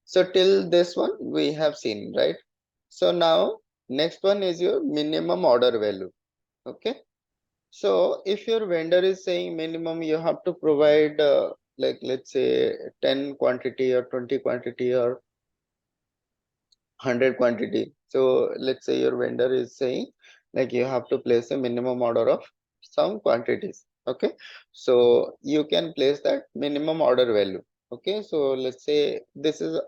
So till this one we have seen, right? So now next one is your minimum order value. Okay. So if your vendor is saying minimum you have to provide like let's say 10 quantity or 20 quantity or 100 quantity. So let's say your vendor is saying like you have to place a minimum order of some quantities. Okay. So you can place that minimum order value. Okay. So let's say this is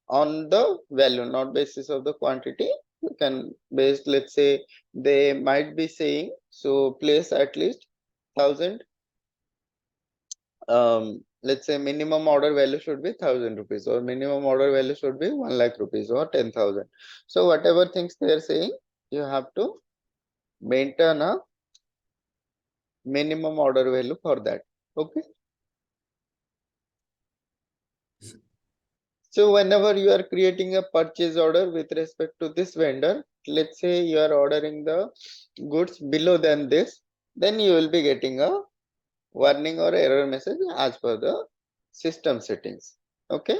on the value, not basis of the quantity. You can base, let's say they might be saying, so place at least 1000, let's say minimum order value should be 1000 rupees or minimum order value should be 1 lakh rupees or 10,000. So whatever things they are saying, you have to maintain a minimum order value for that. Okay. So whenever you are creating a purchase order with respect to this vendor, let's say you are ordering the goods below than this, then you will be getting a warning or error message as per the system settings. Okay.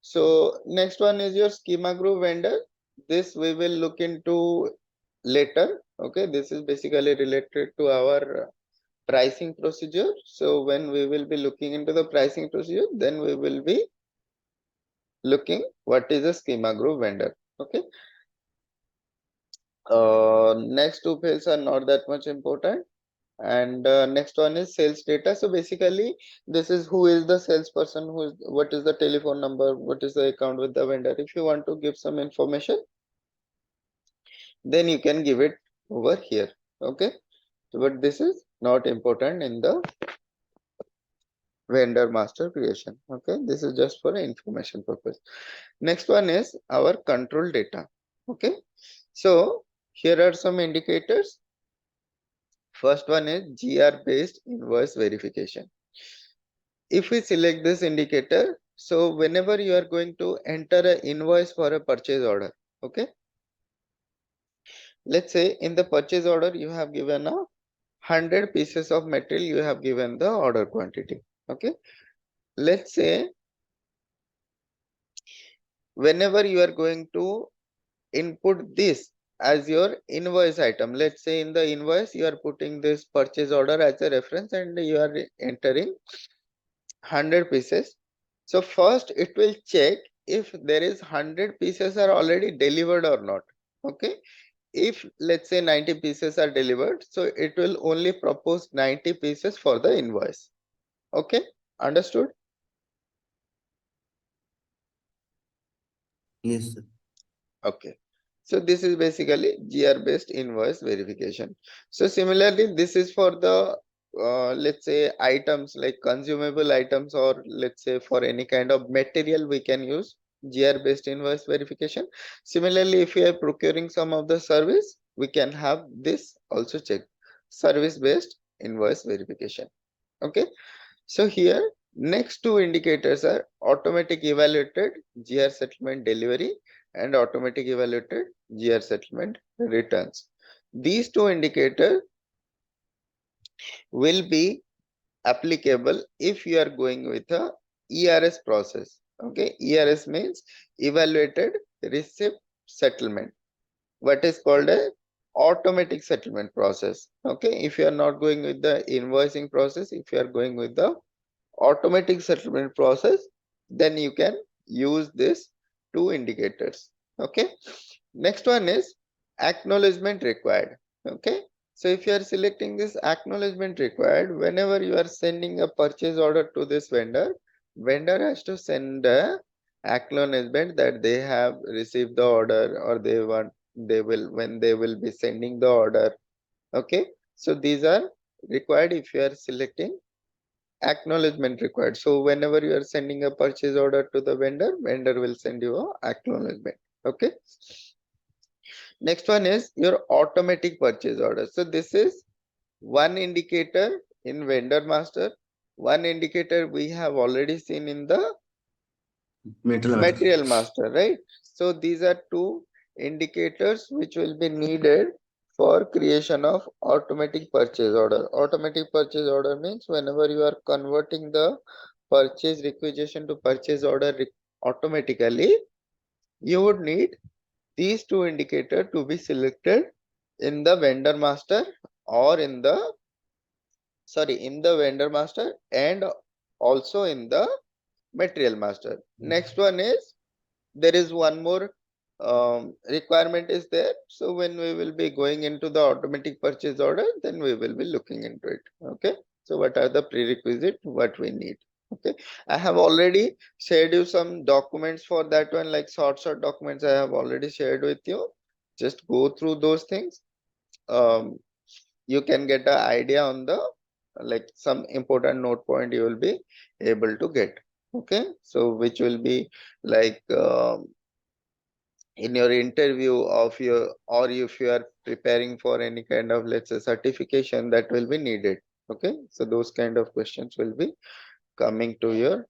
So next one is your schema group vendor. This we will look into later. Okay. This is basically related to our pricing procedure. So when we will be looking into the pricing procedure, then we will be looking what is a schema group vendor. Okay. Next two fields are not that much important. And next one is sales data. So basically this is who is the salesperson, who is, what is the telephone number, what is the account with the vendor. If you want to give some information, then you can give it over here. Okay. So, but this is not important in the vendor master creation. Okay. This is just for information purpose. Next one is our control data. Okay. So here are some indicators. First one is GR based invoice verification. If we select this indicator, so whenever you are going to enter an invoice for a purchase order, okay, let's say in the purchase order you have given a 100 pieces of material, you have given the order quantity. Okay, let's say whenever you are going to input this as your invoice item, let's say in the invoice you are putting this purchase order as a reference and you are entering 100 pieces. So first it will check if there is 100 pieces are already delivered or not. Okay. If let's say 90 pieces are delivered, so it will only propose 90 pieces for the invoice. Okay. Understood? Yes, sir. Okay. So this is basically GR based invoice verification. So similarly, this is for the let's say items like consumable items, or let's say for any kind of material we can use GR based invoice verification. Similarly, if we are procuring some of the service, we can have this also checked, service based invoice verification. Okay. So here next two indicators are automatic evaluated GR settlement delivery and automatic evaluated GR settlement returns. These two indicators will be applicable if you are going with a ERS process. Okay, ERS means evaluated receipt settlement, what is called a automatic settlement process. Okay, if you are not going with the invoicing process, if you are going with the automatic settlement process, then you can use this two indicators. Okay. Next one is acknowledgement required. Okay. So if you are selecting this acknowledgement required, whenever you are sending a purchase order to this vendor, vendor has to send a acknowledgement that they have received the order, or they will when they will be sending the order. Okay. So these are required if you are selecting acknowledgement required. So whenever you are sending a purchase order to the vendor, vendor will send you a acknowledgement. Okay. Next one is your automatic purchase order. So this is one indicator in vendor master. One indicator we have already seen in the Metal master. material master, right? So these are two indicators which will be needed for creation of automatic purchase order. Automatic purchase order means whenever you are converting the purchase requisition to purchase order automatically you would need these two indicators to be selected in the vendor master or in the vendor master and also in the material master. Next one is there is one more requirement is there. So when we will be going into the automatic purchase order, then we will be looking into it. Okay. So what are the prerequisites what we need? Okay. I have already shared you some documents for that one, like short documents I have already shared with you. Just go through those things. You can get an idea on the like some important note point you will be able to get. Okay. So which will be like in your interview of your, or if you are preparing for any kind of, let's say, certification that will be needed. Okay. So those kind of questions will be coming to your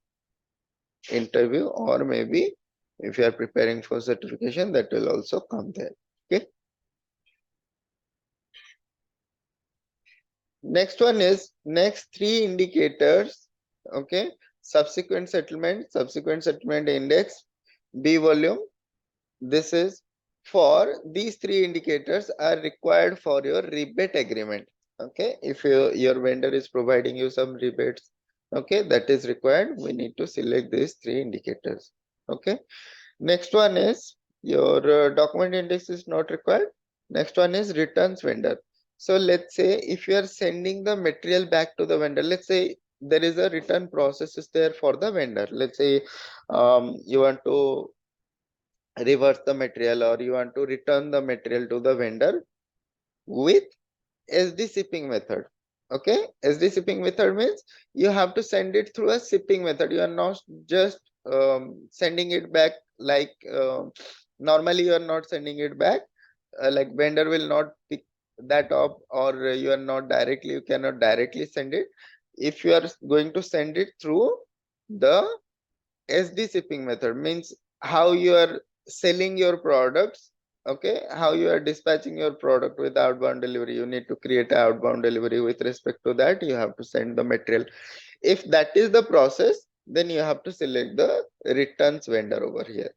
interview, or maybe if you are preparing for certification, that will also come there. Okay. Next one is next three indicators. Okay. Subsequent settlement index, B volume. This is for these three indicators are required for your rebate agreement. Okay. If your vendor is providing you some rebates, okay, that is required. We need to select these three indicators. Okay. Next one is your document index is not required. Next one is returns vendor. So let's say if you are sending the material back to the vendor, let's say there is a return process is there for the vendor. Let's say you want to reverse the material or you want to return the material to the vendor with SD shipping method. Okay, SD shipping method means you have to send it through a shipping method. You are not just sending it back like normally you are not sending it back. Like vendor will not pick that up, or you are not directly, you cannot directly send it. If you are going to send it through the SD shipping method, means how you are selling your products. Okay, how you are dispatching your product with outbound delivery, you need to create an outbound delivery. With respect to that, you have to send the material. If that is the process, then you have to select the returns vendor over here.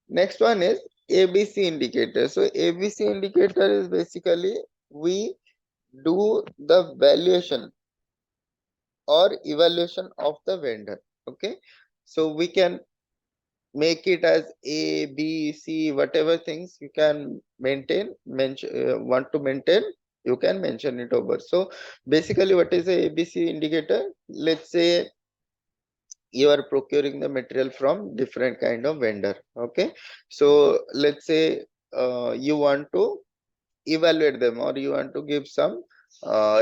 Next one is ABC indicator. So ABC indicator is basically we do the valuation or evaluation of the vendor. Okay, so we can make it as A, B, C, whatever things you can want to maintain, you can mention it over. So basically, what is a ABC indicator? Let's say you are procuring the material from different kind of vendor. Okay, so let's say you want to evaluate them, or you want to give some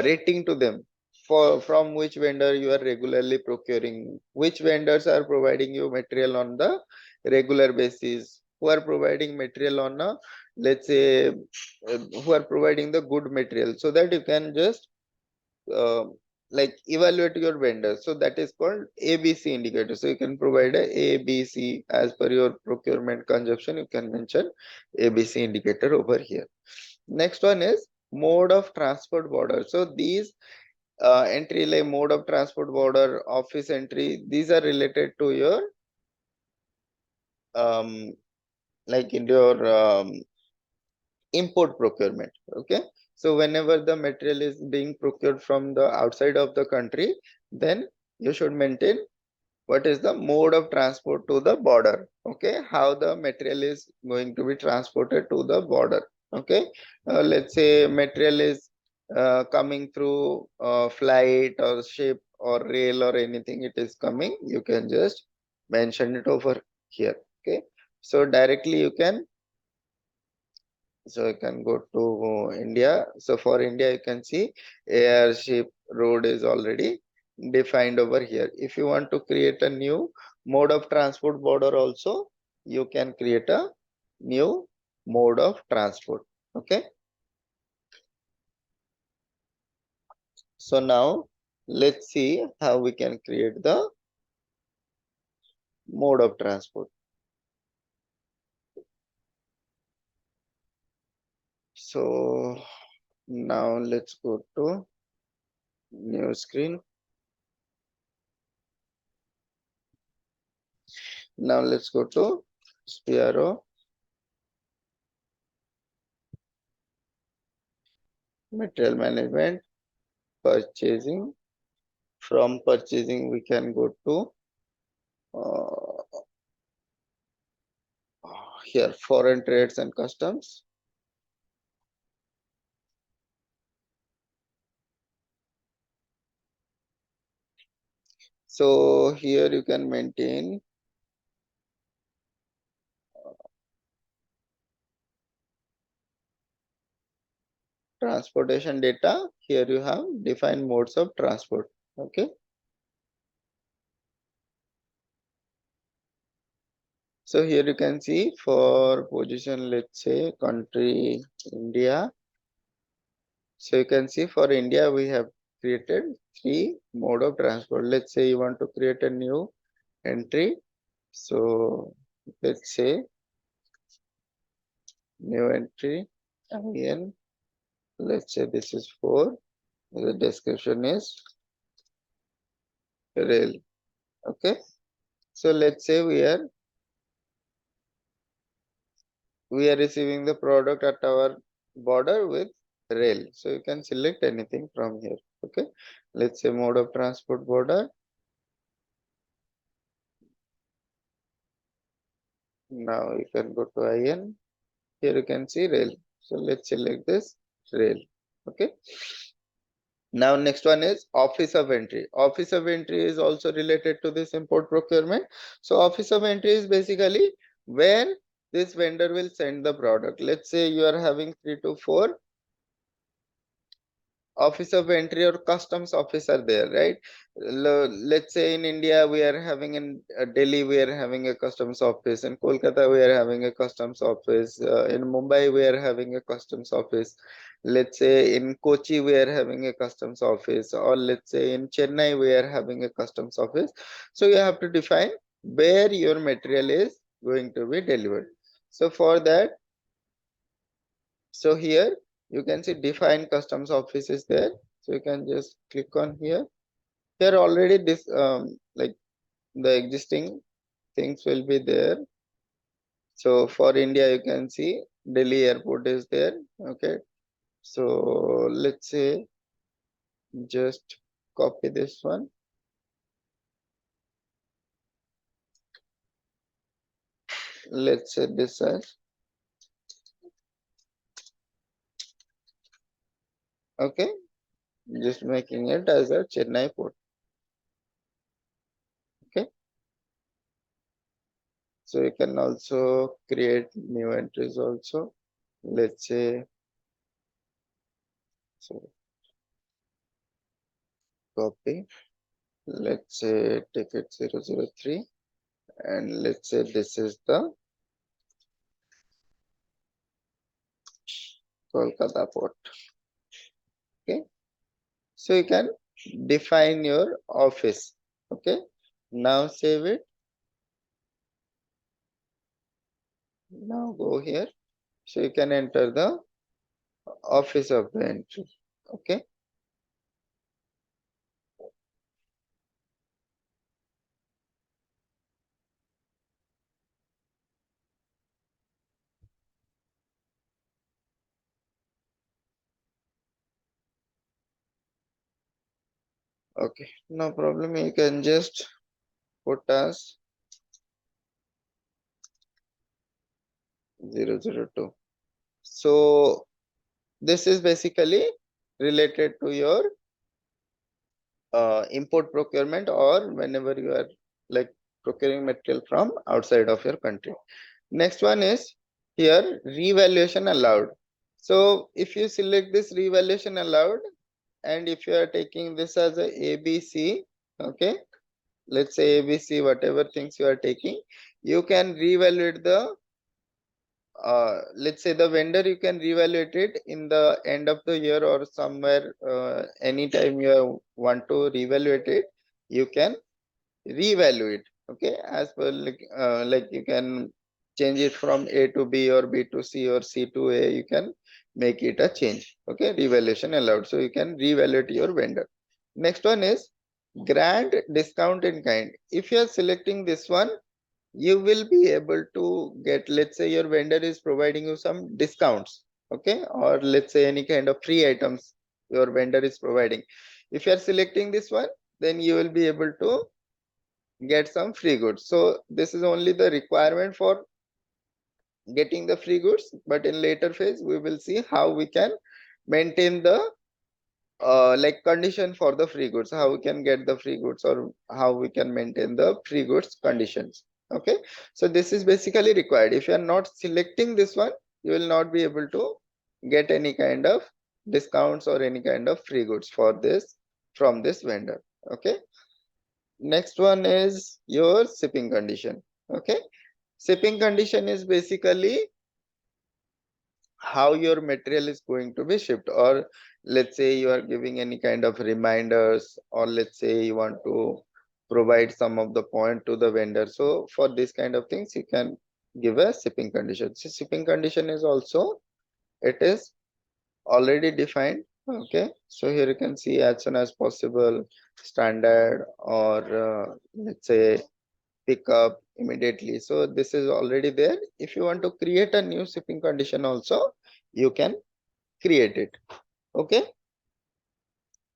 rating to them for from which vendor you are regularly procuring, which vendors are providing you material on the regular basis, who are providing material on a, let's say who are providing the good material, so that you can just uh, like evaluate your vendors. So that is called ABC indicator. So you can provide a ABC as per your procurement consumption, you can mention ABC indicator over here. Next one is mode of transport border. So these entry like mode of transport border, office entry, these are related to your um, like in your import procurement. Okay, so whenever the material is being procured from the outside of the country, then you should maintain what is the mode of transport to the border. Okay, how the material is going to be transported to the border. Okay, let's say material is coming through flight or ship or rail or anything, it is coming, you can just mention it over here. Okay, so directly you can, so you can go to India. So for India, you can see air, ship, road is already defined over here. If you want to create a new mode of transport border also, you can create a new mode of transport. Okay, so now let's see how we can create the mode of transport. So now let's go to new screen. Now let's go to PRO, material management, purchasing. From purchasing, we can go to here, foreign trades and customs. So here you can maintain transportation data. Here you have defined modes of transport. Okay. So here you can see for position, let's say country India. So you can see for India, we have created 3 mode of transport. Let's say you want to create a new entry. So let's say new entry IN. Let's say this is 4. The description is rail. Okay. So let's say we are receiving the product at our border with rail. So you can select anything from here. Okay. Let's say mode of transport border. Now you can go to IN. Here you can see rail. So let's select this rail. Okay. Now next one is office of entry. Office of entry is also related to this import procurement. So office of entry is basically where this vendor will send the product. Let's say you are having 3 to 4 office of entry or customs officer there, right? Let's say in India we are having in Delhi we are having a customs office, in Kolkata we are having a customs office, in Mumbai we are having a customs office, let's say in Kochi we are having a customs office, or let's say in Chennai we are having a customs office. So you have to define where your material is going to be delivered. So for that, so here you can see define customs office is there. So you can just click on here. Here already this like the existing things will be there. So for India you can see Delhi airport is there. Okay. So let's say just copy this one. Let's say this as okay. Just making it as a Chennai port. Okay. So you can also create new entries also. Let's say so copy. Let's say take it 003 and let's say this is the Kolkata port. Okay. So you can define your office. Okay. Now save it. Now go here. So you can enter the office of the entry. Okay. Okay. No problem. You can just put as 002. So this is basically related to your import procurement or whenever you are like procuring material from outside of your country. Next one is here revaluation allowed. So if you select this revaluation allowed and if you are taking this as a ABC, okay, let's say ABC, whatever things you are taking, you can reevaluate the let's say the vendor, you can reevaluate it in the end of the year or somewhere anytime you want to reevaluate it, you can reevaluate. Okay, as per like you can change it from A to B or B to C or C to A, you can make it a change. Okay, revaluation allowed. So you can reevaluate your vendor. Next one is grant discount in kind. If you are selecting this one, you will be able to get, let's say your vendor is providing you some discounts, okay, or let's say any kind of free items your vendor is providing. If you are selecting this one, then you will be able to get some free goods. So this is only the requirement for getting the free goods, but in later phase we will see how we can maintain the like condition for the free goods, how we can get the free goods, or how we can maintain the free goods conditions. Okay, so this is basically required. If you are not selecting this one, you will not be able to get any kind of discounts or any kind of free goods for this from this vendor. Okay, next one is your shipping condition. Okay, shipping condition is basically how your material is going to be shipped, or let's say you are giving any kind of reminders, or let's say you want to provide some of the point to the vendor. So for this kind of things you can give a shipping condition. So shipping condition is also, it is already defined. Okay, so here you can see as soon as possible, standard, or let's say pick up immediately. So this is already there. If you want to create a new shipping condition also, you can create it. Okay,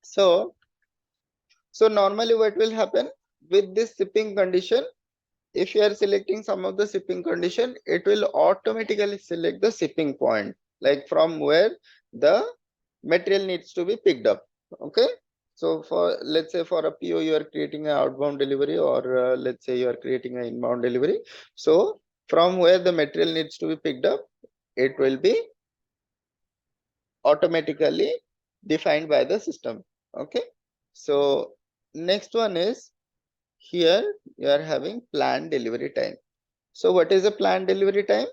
so normally what will happen with this shipping condition, if you are selecting some of the shipping condition, it will automatically select the shipping point, like from where the material needs to be picked up. Okay, so for, let's say for a PO you are creating an outbound delivery, or let's say you are creating an inbound delivery. So from where the material needs to be picked up, it will be automatically defined by the system. Okay, so next one is, here you are having planned delivery time. So what is a planned delivery time?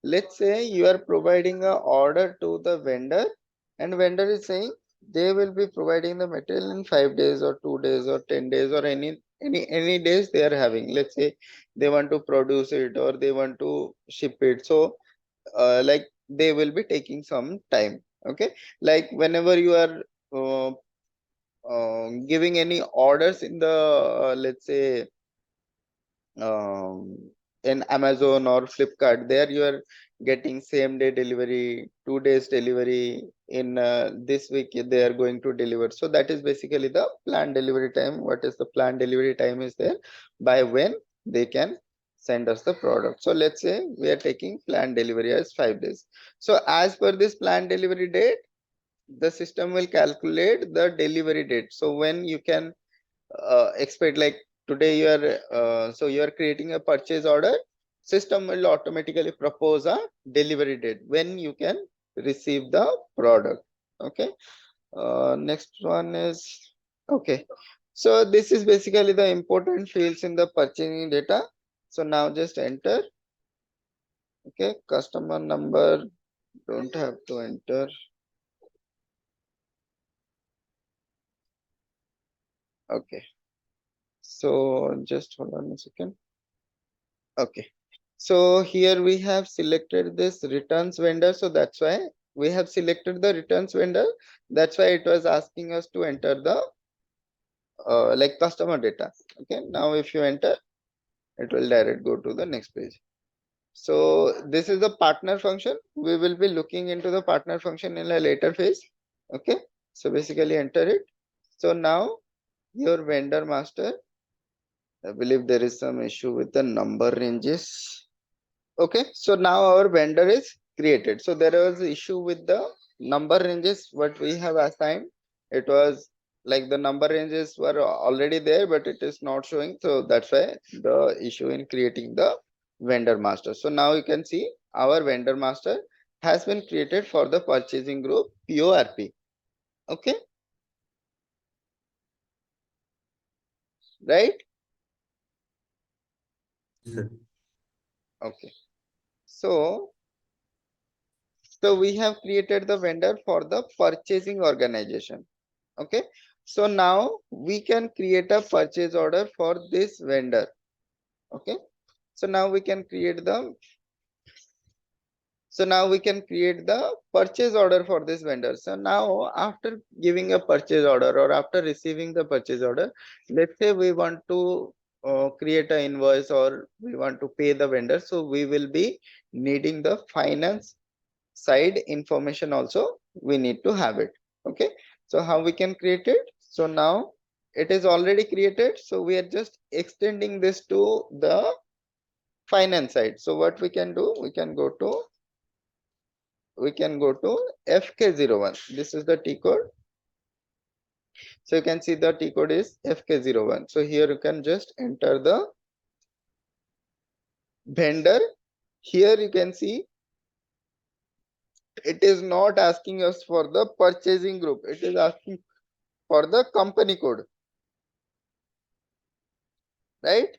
Let's say you are providing a order to the vendor, and vendor is saying they will be providing the material in 5 days or 2 days or 10 days, or any days they are having. Let's say they want to produce it or they want to ship it. So like they will be taking some time. Okay, like whenever you are uh, giving any orders in the let's say um, in Amazon or Flipkart, there you are getting same day delivery, 2 days delivery. In this week they are going to deliver. So that is basically the planned delivery time. What is the planned delivery time is there, by when they can send us the product. So let's say we are taking planned delivery as 5 days. So as per this planned delivery date, the system will calculate the delivery date. So when you can expect, like today you are so you are creating a purchase order, system will automatically propose a delivery date when you can receive the product. Okay, next one is, okay, so this is basically the important fields in the purchasing data. So now just enter. Okay, customer number don't have to enter. Okay, so just hold on a second. Okay, so here we have selected this returns vendor. So that's why we have selected the returns vendor. That's why it was asking us to enter the like customer data. Okay, now if you enter, it will direct go to the next page. So this is the partner function. We will be looking into the partner function in a later phase. Okay, so basically enter it. So now your vendor master, I believe there is some issue with the number ranges. Okay, so now our vendor is created. So there was issue with the number ranges what we have assigned. It was like the number ranges were already there, but it is not showing. So that's why the issue in creating the vendor master. So now you can see our vendor master has been created for the purchasing group PORP. Okay, right? Sir. Okay. So we have created the vendor for the purchasing organization. Okay, so now we can create a purchase order for this vendor. Okay, so now we can create the purchase order for this vendor. So now after giving a purchase order or after receiving the purchase order, let's say we want to create an invoice or we want to pay the vendor, so we will be needing the finance side information also, we need to have it. Okay, so how we can create it? So now it is already created, so we are just extending this to the finance side. So what we can do, we can go to FK01. This is the T code. So you can see the T code is FK01. So here you can just enter the vendor. Here you can see it is not asking us for the purchasing group, it is asking for the company code, right?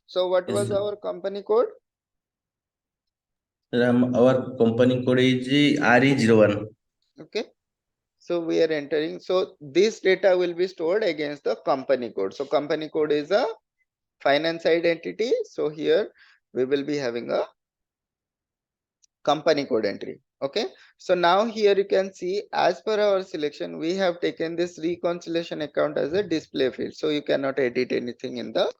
So what Yes, was sir. our company code? Our company code is RE01. Okay, so we are entering, so this data will be stored against the company code. So company code is a finance identity, so here we will be having a company code entry. Okay, so now here you can see as per our selection we have taken this reconciliation account as a display field, so you cannot edit anything in the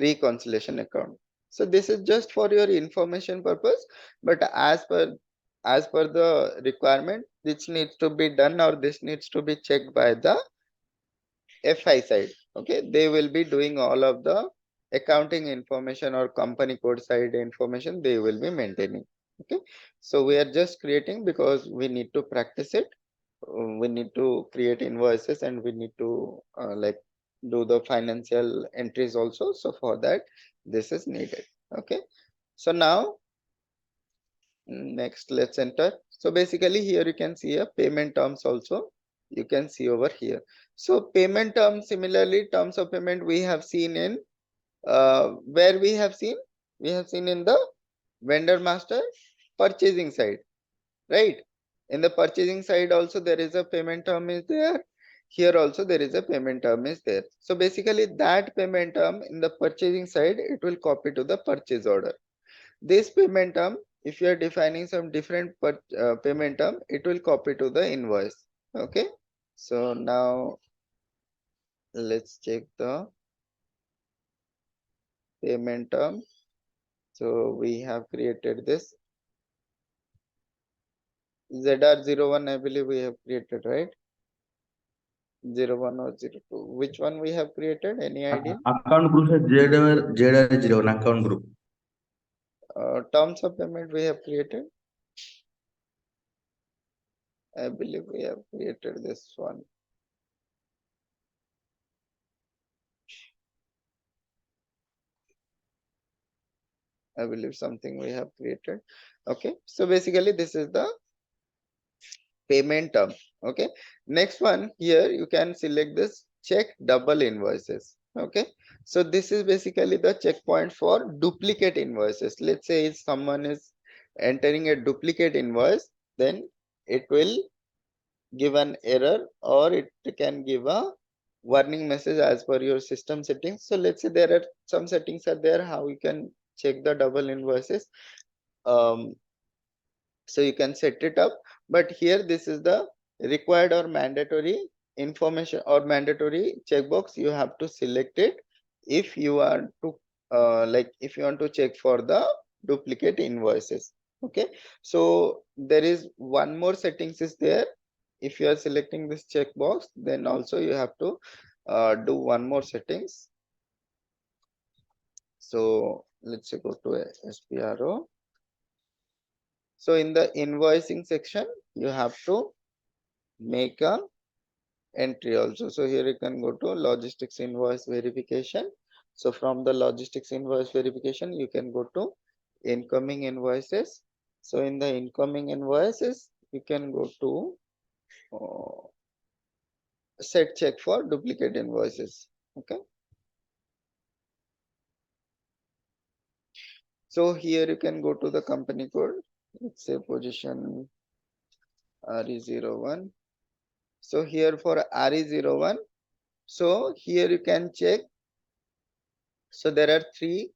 reconciliation account. So this is just for your information purpose, but as per the requirement, this needs to be done or this needs to be checked by the FI side. Okay, they will be doing all of the accounting information or company code side information, they will be maintaining. Okay, so we are just creating because we need to practice it. We need to create invoices and we need to like do the financial entries also. So for that, this is needed. Okay, so now next let's enter. So basically here you can see a payment terms also, you can see over here. So payment terms, similarly terms of payment we have seen in where we have seen in the vendor master purchasing side, right? In the purchasing side also there is a payment term is there, here also there is a payment term is there. So basically that payment term in the purchasing side, it will copy to the purchase order. This payment term, if you are defining some different payment term, it will copy to the invoice. Okay, so now let's check the payment term. So we have created this ZR01, I believe we have created, right? 01 or 02. Which one we have created? Any idea? Account group is ZR01 account group. Terms of payment we have created. I believe we have created this one. I believe something we have created. Okay, so basically this is the payment term. Okay, next one, here you can select this check double invoices. Okay, so this is basically the checkpoint for duplicate invoices. Let's say if someone is entering a duplicate invoice, then it will give an error or it can give a warning message as per your system settings. So let's say there are some settings are there how you can check the double invoices. um, so you can set it up, but here this is the required or mandatory information or mandatory checkbox, you have to select it if you want to like if you want to check for the duplicate invoices. Okay, so there is one more settings is there. If you are selecting this checkbox, then also you have to do one more settings. So let's say go to SPRO. So in the invoicing section, you have to make a entry also. So here you can go to logistics invoice verification. So from the logistics invoice verification, you can go to incoming invoices. So in the incoming invoices, you can go to set check for duplicate invoices. Okay. So here you can go to the company code. Let's say position RE01. So here for RE01, so here you can check. So there are three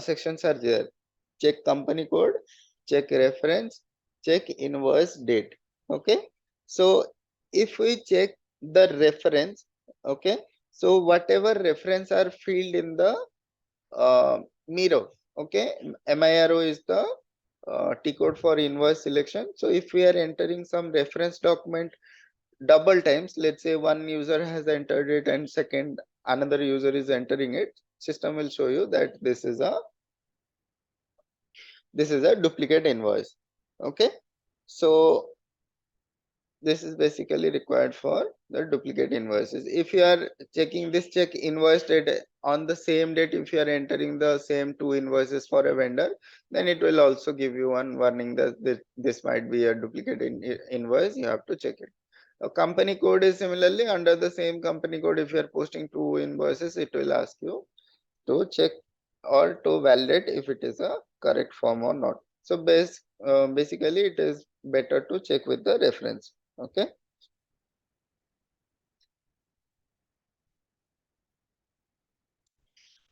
sections are there. Check company code, check reference, check invoice date. Okay. So if we check the reference, okay. So whatever reference are filled in the Miro, okay, MIRO is the T code for invoice selection. So if we are entering some reference document double times, let's say one user has entered it and second another user is entering it, system will show you that this is a duplicate invoice. Okay, so this is basically required for the duplicate invoices. If you are checking this check invoice date on the same date, if you are entering the same two invoices for a vendor, then it will also give you one warning that this might be a duplicate invoice. You have to check it. A company code is similarly under the same company code. If you are posting two invoices, it will ask you to check or to validate if it is a correct form or not. So basically it is better to check with the reference. Okay.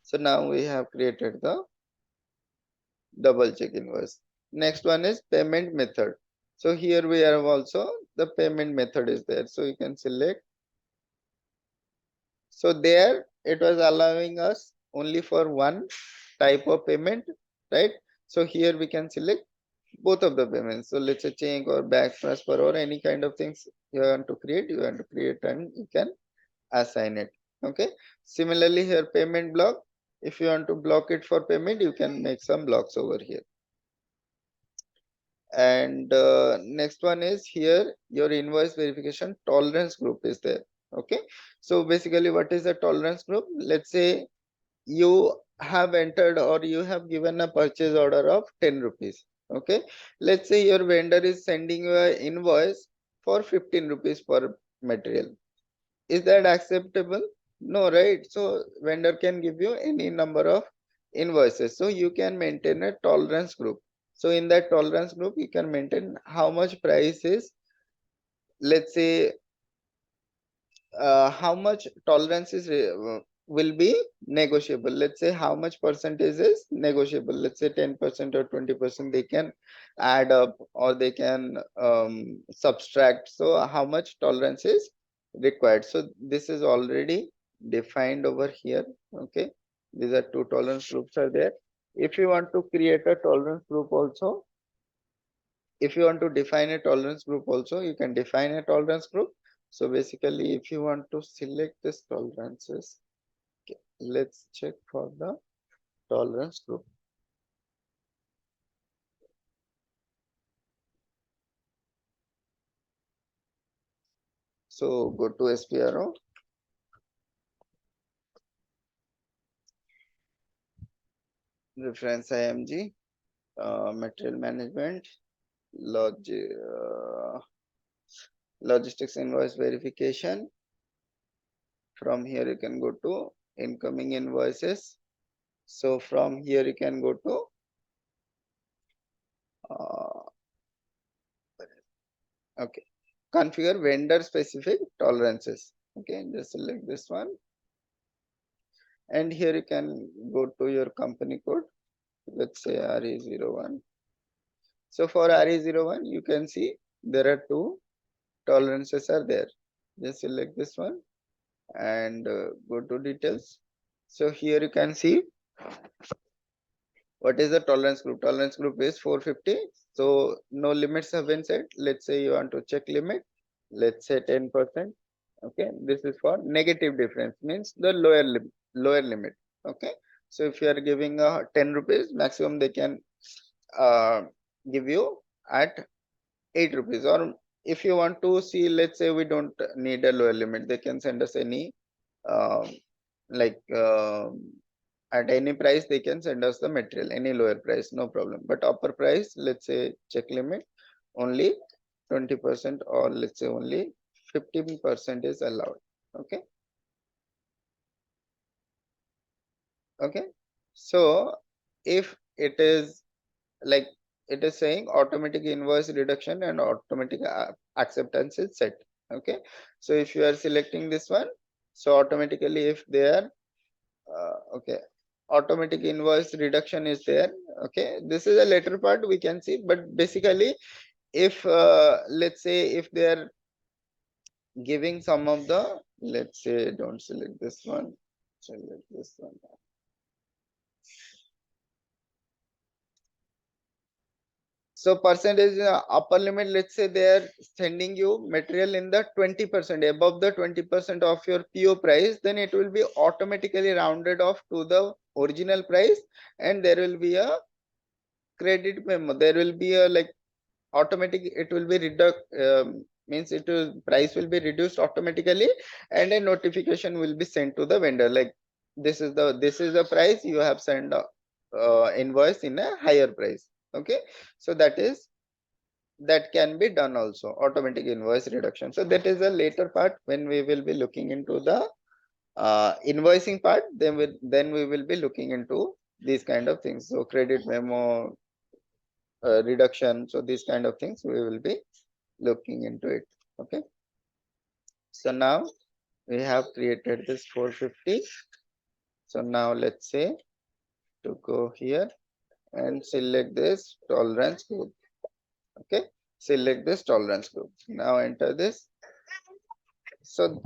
So now we have created the double check invoice. Next one is payment method. So here we have also the payment method is there. So you can select. So there it was allowing us only for one type of payment, right? So here we can select both of the payments. So let's say check or back transfer or any kind of things you want to create, and you can assign it. Okay. Similarly here payment block. If you want to block it for payment, you can make some blocks over here. And next one is here your invoice verification tolerance group is there. Okay. So basically what is a tolerance group? Let's say you have entered or you have given a purchase order of 10 rupees. Okay. Let's say your vendor is sending you an invoice for 15 rupees per material. Is that acceptable? No, right? So vendor can give you any number of invoices. So you can maintain a tolerance group. So in that tolerance group, you can maintain how much price is, let's say how much tolerance is will be negotiable. Let's say how much percentage is negotiable. Let's say 10% or 20% they can add up or they can subtract. So how much tolerance is required. So this is already defined over here. Okay, these are two tolerance groups are there. If you want to create a tolerance group also, if you want to define a tolerance group also, you can define a tolerance group. So basically if you want to select this tolerances, okay, let's check for the tolerance group. So go to SPRO, reference IMG, material management, log logistics invoice verification. From here you can go to incoming invoices. So from here you can go to uh, okay, configure vendor specific tolerances. Okay, just select this one, and here you can go to your company code. Let's say RE01. So for RE01 you can see there are two tolerances are there. Just select this one and go to details. So here you can see what is the tolerance group. Tolerance group is 450. So no limits have been set. Let's say you want to check limit, let's say 10%. Okay, this is for negative difference, means the lower limit. Okay, so if you are giving a 10 rupees, maximum they can uh, give you at 8 rupees. Or if you want to see, let's say we don't need a lower limit, they can send us any uh, like at any price they can send us the material, any lower price, no problem. But upper price, let's say check limit only 20% or let's say only 15% is allowed. Okay. Okay. So if it is like it is saying automatic invoice reduction and automatic acceptance is set. Okay. So if you are selecting this one, so automatically if they are okay, automatic invoice reduction is there. Okay, this is a later part we can see, but basically if let's say if they are giving some of the let's say don't select this one, select this one. So percentage upper limit, let's say they are sending you material in the 20%, above the 20% of your PO price, then it will be automatically rounded off to the original price, and there will be a credit memo. There will be a like automatic, it will be reduct, means it will price will be reduced automatically, and a notification will be sent to the vendor like this is the price you have sent invoice in a higher price. Okay, so that can be done also, automatic invoice reduction. So that is a later part when we will be looking into the invoicing part. Then we will be looking into these kind of things. So credit memo reduction. So these kind of things we will be looking into it. Okay. So now we have created this 450. So now let's say to go here and select this tolerance group. Okay. Select this tolerance group. Now enter this. So